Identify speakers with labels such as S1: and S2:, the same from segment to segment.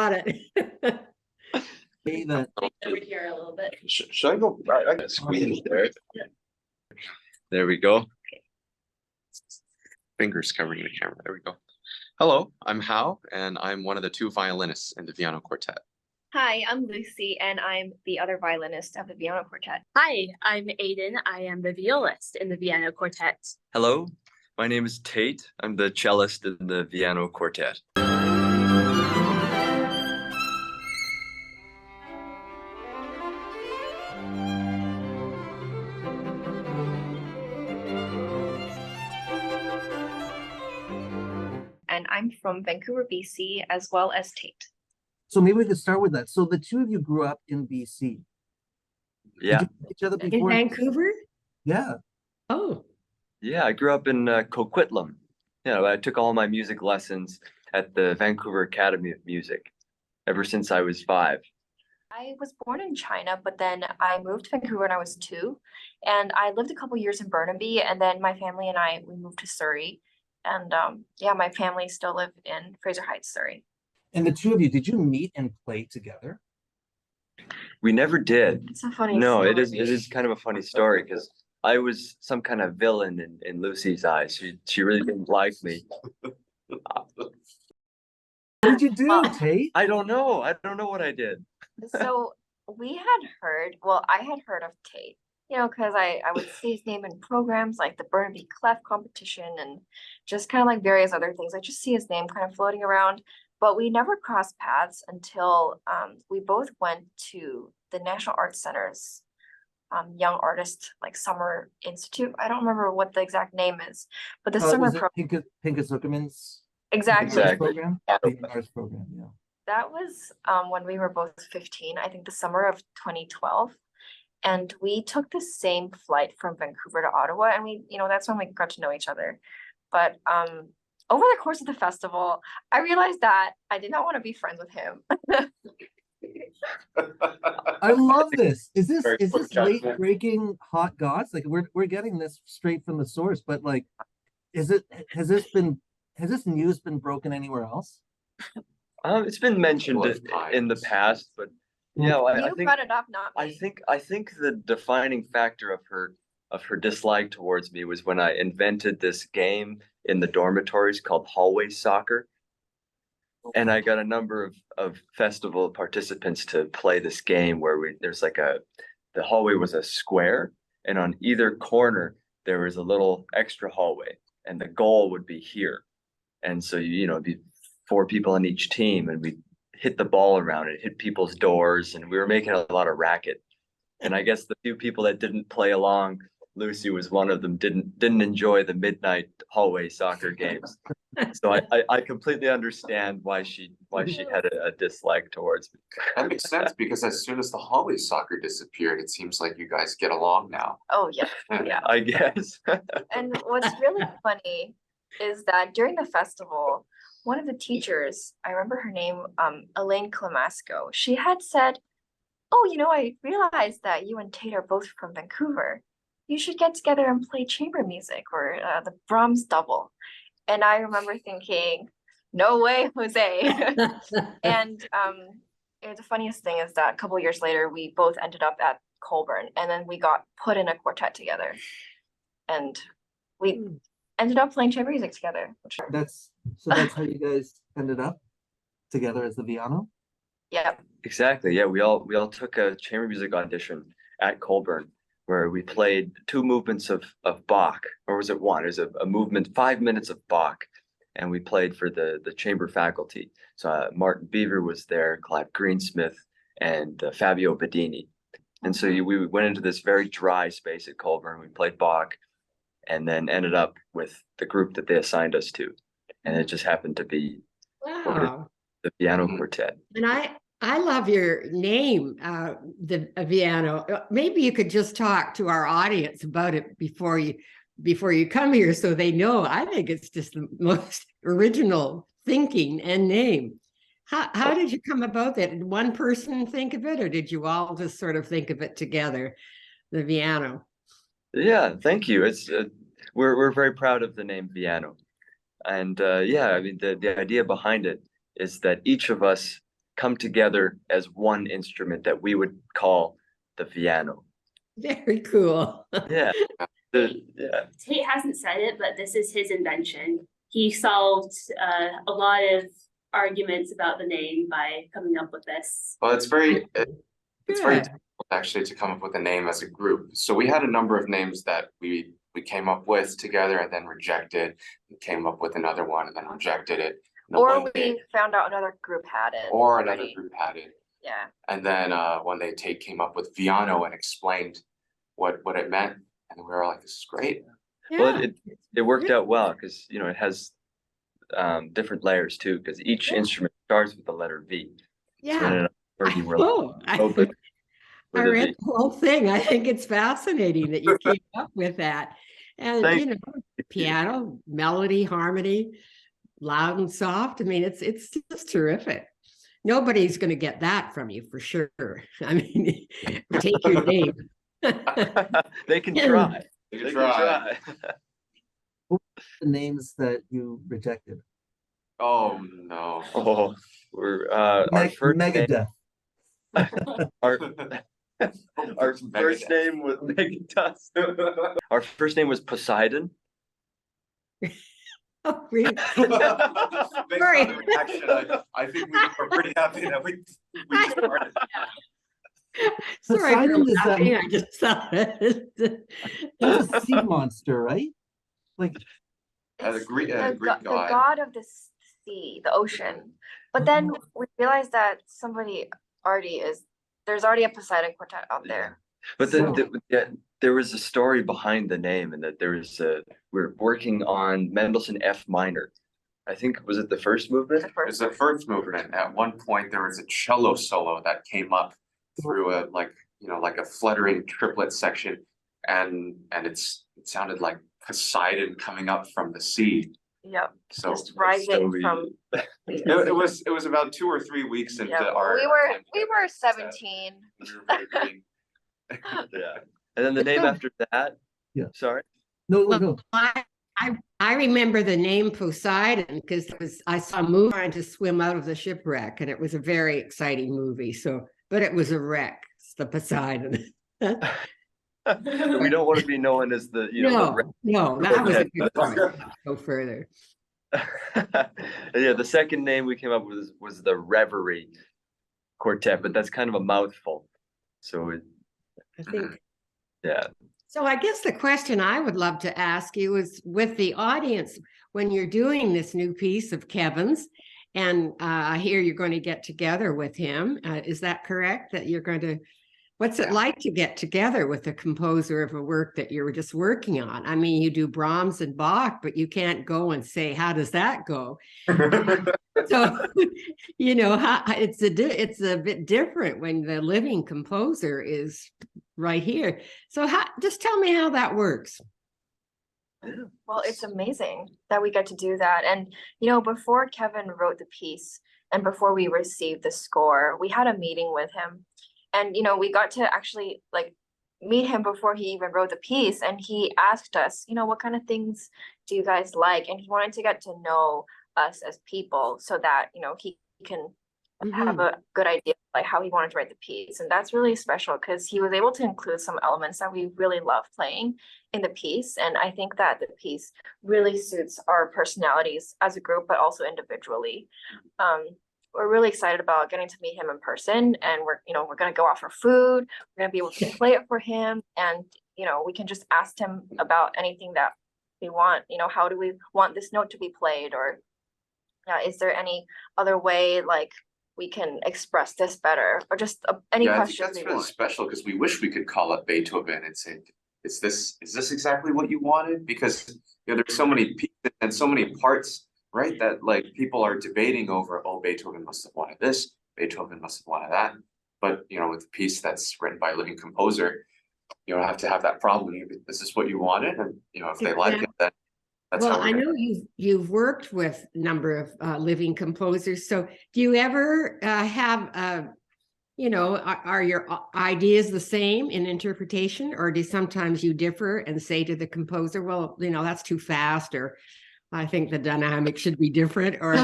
S1: Got it.
S2: Over here a little bit.
S3: Should I go? I gotta squeeze there. There we go. Fingers covering the camera. There we go. Hello, I'm Hao, and I'm one of the two violinists in the Viano Quartet.
S2: Hi, I'm Lucy, and I'm the other violinist of the Viano Quartet.
S4: Hi, I'm Aiden. I am the violist in the Viano Quartet.
S5: Hello, my name is Tate. I'm the cellist in the Viano Quartet.
S2: And I'm from Vancouver, BC, as well as Tate.
S6: So maybe we could start with that. So the two of you grew up in BC.
S5: Yeah.
S6: Did you know each other
S1: In
S6: before?
S1: Vancouver?
S6: Yeah.
S1: Oh,
S5: Yeah, I grew up in Coquitlam. You know, I took all my music lessons at the Vancouver Academy of Music ever since I was 5.
S2: I was born in China, but then I moved to Vancouver when I was 2. And I lived a couple years in Burnaby, and then my family and we moved to Surrey. And yeah, my family still live in Fraser Heights, Surrey.
S6: And the two of you, did you meet and play together?
S5: We never did.
S2: It's a funny
S5: No,
S2: story.
S5: it is kind of a funny story because I was some kind of villain in Lucy's eyes. She really didn't like me.
S6: What did you do,
S2: Well,
S6: Tate?
S5: I don't know. I don't know what I did.
S2: So we had heard, well, I had heard of Tate, you know, because I would see his name in programs like the Burnaby Clef competition and just kind of like various other things. I just see his name kind of floating around, but we never crossed paths until we both went to the National Arts Center's Young Artist like Summer Institute. I don't remember what the exact name is, but the summer
S6: Was it
S2: program.
S6: Pinkus Zuckerman's
S2: Exactly.
S6: program?
S5: Yeah.
S6: The arts program, yeah.
S2: That was when we were both 15, I think the summer of 2012. And we took the same flight from Vancouver to Ottawa, and we, you know, that's when we got to know each other. But over the course of the festival, I realized that I did not want to be friends with him.
S6: I love this. Is
S3: Very
S6: this
S3: quick
S6: late
S3: judgment.
S6: breaking hot goss? Like we're getting this straight from the source, but like, has this news been broken anywhere else?
S5: It's been mentioned
S3: Couple of
S5: in the
S3: times.
S5: past, but yeah, I
S2: You
S5: think
S2: brought it up, not me.
S5: I think the defining factor of her dislike towards me was when I invented this game in the dormitories called hallway soccer. And I got a number of festival participants to play this game where there's like the hallway was a square, and on either corner there was a little extra hallway, and the goal would be here. And so it'd be 4 people on each team, and we hit the ball around it, hit people's doors, and we were making a lot of racket. And I guess the few people that didn't play along, Lucy was one of them, didn't enjoy the midnight hallway soccer games. So I completely understand why she had a dislike towards me.
S3: That makes sense because as soon as the hallway soccer disappeared, it seems like you guys get along now.
S2: Oh, yeah, yeah.
S5: I guess.
S2: And what's really funny is that during the festival, one of the teachers, I remember her name, Elaine Clamasco, she had said, "Oh, you know, I realized that you and Tate are both from Vancouver. You should get together and play chamber music or the Brahms double." And I remember thinking, no way, Jose. And the funniest thing is that a couple years later, we both ended up at Colburn, and then we got put in a quartet together. And we ended up playing chamber music together.
S6: That's how you guys ended up together as the Viano?
S2: Yeah.
S5: Exactly. Yeah, we all took a chamber music audition at Colburn where we played 2 movements of Bach, or was it 1? It was a movement, 5 minutes of Bach, and we played for the chamber faculty. So Martin Beaver was there, Clive Greensmith, and Fabio Bedini. And so we went into this very dry space at Colburn. We played Bach, and then ended up with the group that they assigned us to, and it just happened to be
S1: wow.
S5: the Viano Quartet.
S1: And I love your name, the Viano. Maybe you could just talk to our audience about it before you come here so they know. I think it's just the most original thinking and name. How did you come about that? Did one person think of it, or did you all just sort of think of it together, the Viano?
S5: Yeah, thank you. It's we're very proud of the name Viano. And yeah, I mean the idea behind it is that each of us come together as one instrument that we would call the Viano.
S1: Very cool.
S5: Yeah.
S4: Tate hasn't said it, but this is his invention. He solved a lot of arguments about the name by coming up with this.
S3: Well, it's very
S1: Good.
S3: difficult actually to come up with a name as a group. So we had a number of names that we came up with together and then rejected, and came up with another one and then rejected it. And then
S2: Or
S3: one day-
S2: we found out another group had it.
S3: or another
S2: already.
S3: group had it.
S2: Yeah.
S3: And then one day Tate came up with Viano and explained what it meant. And we were like, this is great.
S5: Well,
S1: Yeah.
S5: it worked out well because, you know, it has different layers too, because each instrument starts with the letter V. So in
S1: Yeah.
S5: another word, you were
S1: Oh,
S5: open
S1: I
S5: with a
S1: read
S5: V.
S1: the whole thing. I think it's fascinating that you came up with that. And,
S5: Thank
S1: you know, piano, melody, harmony, loud and soft. I mean, it's just terrific. Nobody's going to get that from you for sure. I mean, take your name.
S5: They can try.
S3: You
S5: They
S3: can
S5: can
S3: try.
S5: try.
S6: The names that you rejected.
S3: Oh, no.
S5: Oh, we're our first name,
S6: Megadeth.
S5: our first name was Megadust. Our first name was Poseidon.
S1: Oh, really?
S3: Based on the reaction, I think we were pretty happy that we started.
S1: Sorry for
S6: Poseidon is,
S1: laughing. I just thought it.
S6: That's a sea monster, right? Like,
S3: As a
S2: It's
S3: Greek,
S2: the
S3: Greek
S2: the
S3: god.
S2: god of the sea, the ocean. But then we realized that there's already a Poseidon quartet out there.
S5: But
S1: So-
S5: there was a story behind the name, and that we're working on Mendelssohn F minor. I think, was it the first movement?
S2: The
S3: It's
S2: first
S3: the
S2: one.
S3: first movement. At one point, there was a cello solo that came up through like a fluttering triplet section, and it sounded like Poseidon coming up from the sea.
S2: Yep,
S3: So
S2: just rising
S5: we-
S2: from.
S3: it was about 2 or 3 weeks into
S2: Yeah,
S3: our.
S2: we were 17.
S3: We were very green.
S5: Yeah. And then the name
S1: So-
S5: after that.
S6: Yeah.
S5: Sorry.
S6: no,
S1: Well,
S6: no.
S1: I remember the name Poseidon because I saw a movie trying to swim out of the shipwreck, and it was a very exciting movie. So, but it was a wreck. It's the Poseidon.
S5: We don't want to be known as the, you know,
S1: No, that was a good point. Go further.
S5: Yeah, the second name we came up with was the Reverie Quartet, but that's kind of a mouthful. So
S1: I think.
S5: yeah.
S1: So I guess the question I would love to ask you is with the audience, when you're doing this new piece of Kevin's, and I hear you're going to get together with him. Is that correct? That you're going to, what's it like to get together with a composer of a work that you were just working on? I mean, you do Brahms and Bach, but you can't go and say, how does that go? So, you know, it's a bit different when the living composer is right here. So just tell me how that works.
S2: Well, it's amazing that we get to do that. And, you know, before Kevin wrote the piece and before we received the score, we had a meeting with him. And, you know, we got to actually like meet him before he even wrote the piece. And he asked us, you know, what kind of things do you guys like? And he wanted to get to know us as people so that, you know, he can have a good idea of like how he wanted to write the piece. And that's really special because he was able to include some elements that we really love playing in the piece. And I think that the piece really suits our personalities as a group, but also individually. We're really excited about getting to meet him in person, and we're going to go out for food. We're going to be able to play it for him, and, you know, we can just ask him about anything that we want. You know, how do we want this note to be played? Or is there any other way, like, we can express this better, or just any
S3: Yeah, I think
S2: questions
S3: that's
S2: we
S3: really
S2: want.
S3: special because we wish we could call up Beethoven and say, is this exactly what you wanted? Because, you know, there's so many pieces and so many parts, right? That like people are debating over, oh, Beethoven must have wanted this, Beethoven must have wanted that. But, you know, with a piece that's written by a living composer, you don't have to have that problem. Is this what you wanted? And, you know, if they like it, then that's
S1: Well,
S3: how
S1: I
S3: we're
S1: know you've worked with a number of living composers. So do you ever have, you know, are your ideas the same in interpretation, or do sometimes you differ and say to the composer, well, you know, that's too fast, or I think the dynamic should be different, or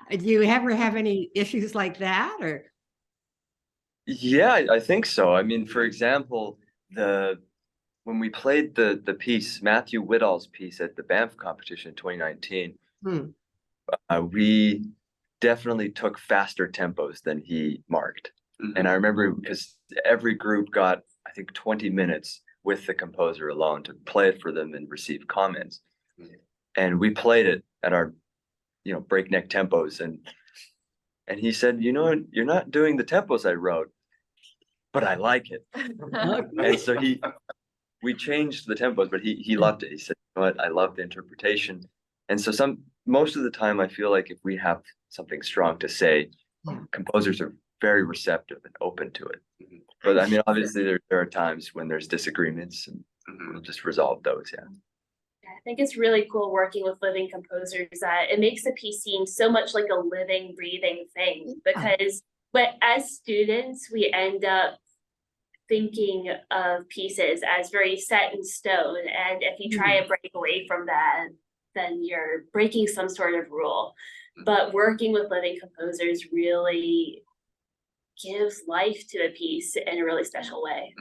S1: Do you ever have any issues like that, or?
S5: Yeah, I think so. I mean, for example, when we played the piece, Matthew Whittall's piece at the Banff competition in 2019,
S1: Hmm.
S5: We definitely took faster tempos than he marked. And I remember because every group got, I think, 20 minutes with the composer alone to play it for them and receive comments. And we played it at our, breakneck tempos. And he said, you're not doing the tempos I wrote, but I like it. And so we changed the tempos, but he loved it. He said, you know what, I love the interpretation. And so most of the time I feel like if we have something strong to say, composers are very receptive and open to it. But I mean, obviously there are times when there's disagreements and we'll just resolve those. Yeah.
S4: I think it's really cool working with living composers that it makes the piece seem so much like a living, breathing thing, because as students, we end up thinking of pieces as very set in stone. And if you try and break away from that, then you're breaking some sort of rule. But working with living composers really gives life to a piece in a really special way.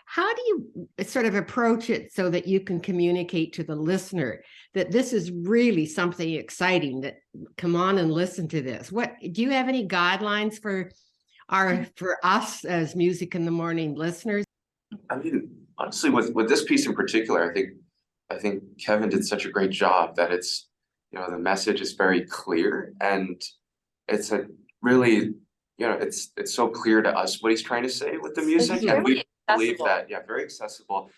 S1: How do you sort of approach it so that you can communicate to the listener that this is really something exciting, that come on and listen to this? What do you have any guidelines for us as Music in the Morning listeners?
S3: I mean, honestly, with this piece in particular, I think Kevin did such a great job that it's, the message is very clear, and it's a really, it's so clear to us what he's trying to say with the music, and we believe that, very accessible.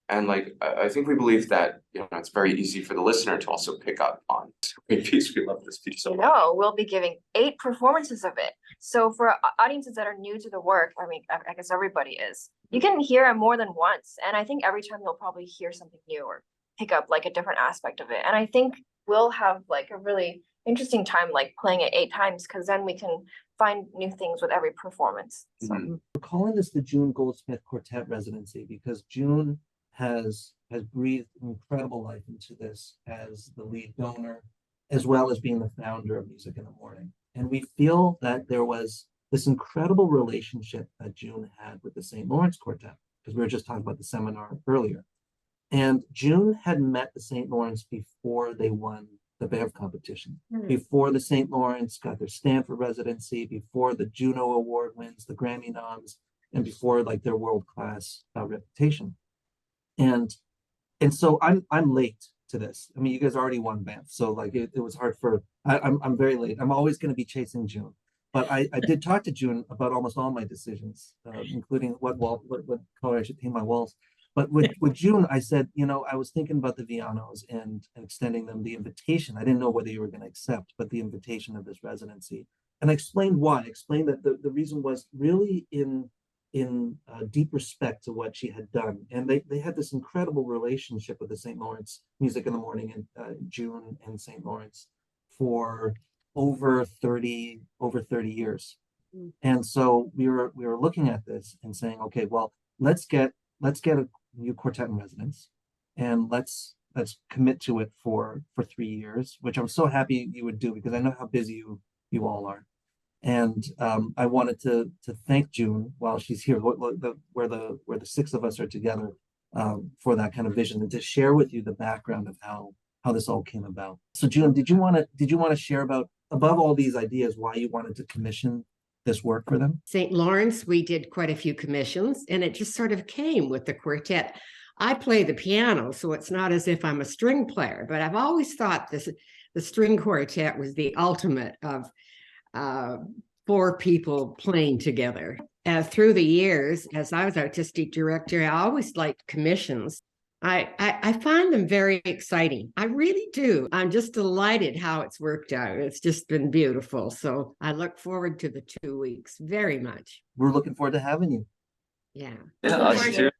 S3: And like, I think we believe that, it's very easy for the listener to also pick up on the piece. We love this piece so much.
S2: We'll be giving 8 performances of it. So for audiences that are new to the work, I mean, I guess everybody is, you can hear it more than once. And I think every time you'll probably hear something new or pick up like a different aspect of it. And I think we'll have like a really interesting time, like playing it 8 times, because then we can find new things with every performance. So.
S6: We're calling this the June Goldsmith Quartet residency because June has breathed incredible life into this as the lead donor, as well as being the founder of Music in the Morning. And we feel that there was this incredible relationship that June had with the St. Lawrence Quartet, because we were just talking about the seminar earlier. And June had met the St. Lawrence before they won the Banff competition, before the St. Lawrence got their Stanford residency, before the Juno Award wins, the Grammy noms, and before like their world-class reputation. And so I'm late to this. I mean, you guys already won Banff, so like it was hard for. I'm very late. I'm always going to be chasing June, but I did talk to June about almost all my decisions, including what color I should paint my walls. But with June, I said, I was thinking about the Vianos and extending them the invitation. I didn't know whether you were going to accept, but the invitation of this residency. And I explained why. I explained that the reason was really in deep respect to what she had done. And they had this incredible relationship with the St. Lawrence Music in the Morning and June and St. Lawrence for over 30 years. And so we were looking at this and saying, okay, well, let's get a new quartet in residence, and let's commit to it for 3 years, which I'm so happy you would do, because I know how busy you all are. And I wanted to thank June while she's here, where the 6 of us are together, for that kind of vision, and to share with you the background of how this all came about. So June, did you want to share about, above all these ideas, why you wanted to commission this work for them?
S1: St. Lawrence, we did quite a few commissions, and it just sort of came with the quartet. I play the piano, so it's not as if I'm a string player, but I've always thought the string quartet was the ultimate of 4 people playing together. Through the years, as I was artistic director, I always liked commissions. I find them very exciting. I really do. I'm just delighted how it's worked out. It's just been beautiful. So I look forward to the 2 weeks very much.
S6: We're looking forward to having you.
S1: Yeah.
S5: Yeah, us too.